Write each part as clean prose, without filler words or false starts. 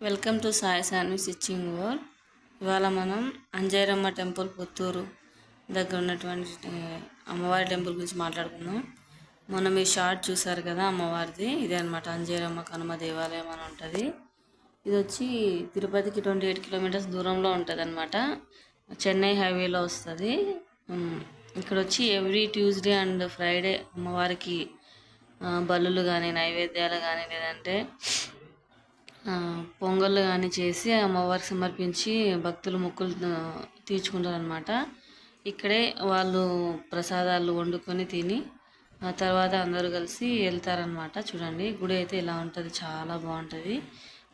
Welcome to Sai Shanvi stitching world. ఇవాళ మనం అంజైరమ్మ temple Puttur దగ్గర ఉన్నటువంటి అమ్మవారి టెంపుల్ గురించి మాట్లాడుకుందాం. మనం ఈ షార్ట్ చూసారు కదా అమ్మవారిది, ఇదే అనమాట అంజైరమ్మ కనుమ దేవాలయం అని ఉంటుంది. ఇది వచ్చి తిరుపతికి 28 కిలోమీటర్స్ దూరంలో ఉంటుంది అనమాట. చెన్నై హైవేలో వస్తుంది. ఇక్కడ వచ్చి ఎవ్రీ ట్యూస్డే అండ్ ఫ్రైడే అమ్మవారికి బలులు కానీ నైవేద్యాలు కానీ లేదంటే పొంగళ్ళు కానీ చేసి అమ్మవారికి సమర్పించి భక్తులు మొక్కులు తీర్చుకుంటారు అనమాట. ఇక్కడే వాళ్ళు ప్రసాదాలు వండుకొని తిని ఆ తర్వాత అందరూ కలిసి వెళ్తారనమాట. చూడండి గుడి అయితే ఇలా ఉంటుంది, చాలా బాగుంటుంది.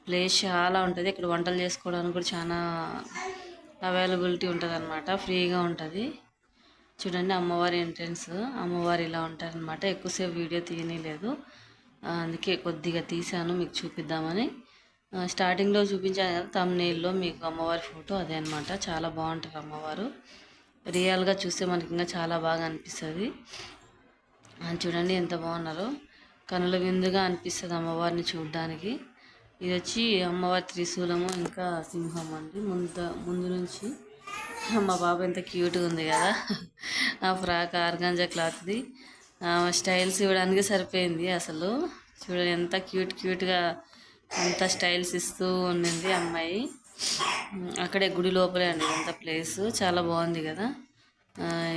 ప్లేస్ చాలా ఉంటుంది. ఇక్కడ వంటలు చేసుకోవడానికి కూడా చాలా అవైలబిలిటీ ఉంటుంది అనమాట, ఫ్రీగా ఉంటుంది. చూడండి అమ్మవారి ఎంట్రన్స్, అమ్మవారి ఇలా ఉంటారనమాట. ఎక్కువసేపు వీడియో తీయలేదు, అందుకే కొద్దిగా తీసాను మీకు చూపిద్దామని. స్టార్టింగ్లో చూపించాను కదా థంబ్నెయిల్లో మీకు అమ్మవారి ఫోటో, అదే అనమాట. చాలా బాగుంటారు అమ్మవారు. రియల్గా చూస్తే మనకి ఇంకా చాలా బాగా అనిపిస్తుంది. చూడండి ఎంత బాగున్నారో, కనుల విందుగా అనిపిస్తుంది అమ్మవారిని చూడడానికి. ఇది వచ్చి అమ్మవారి త్రిశూలము ఇంకా సింహం అండి. ముందు నుంచి మా బాబు ఎంత క్యూట్గా ఉంది కదా, ఆ ఫ్రాక్ ఆర్గాంజా క్లాత్ది స్టైల్స్ ఇవ్వడానికి సరిపోయింది. అసలు చూడండి ఎంత క్యూట్గా అంత స్టైల్స్ ఇస్తూ ఉండింది అమ్మాయి. అక్కడే గుడి లోపలే అండి అంత ప్లేస్, చాలా బాగుంది కదా.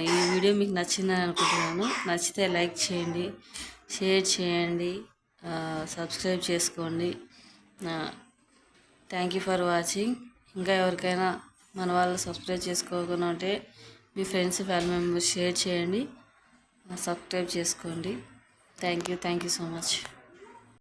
ఈ వీడియో మీకు నచ్చిందని అనుకుంటున్నాను. నచ్చితే లైక్ చేయండి, షేర్ చేయండి, సబ్స్క్రైబ్ చేసుకోండి. Thank you for watching. ఇంకా ఎవరికైనా మన వాళ్ళు సబ్స్క్రైబ్ చేసుకోకుండా ఉంటే మీ ఫ్రెండ్స్ ఫ్యామిలీ మెంబర్స్ షేర్ చేయండి, సబ్స్క్రైబ్ చేసుకోండి. Thank you so much.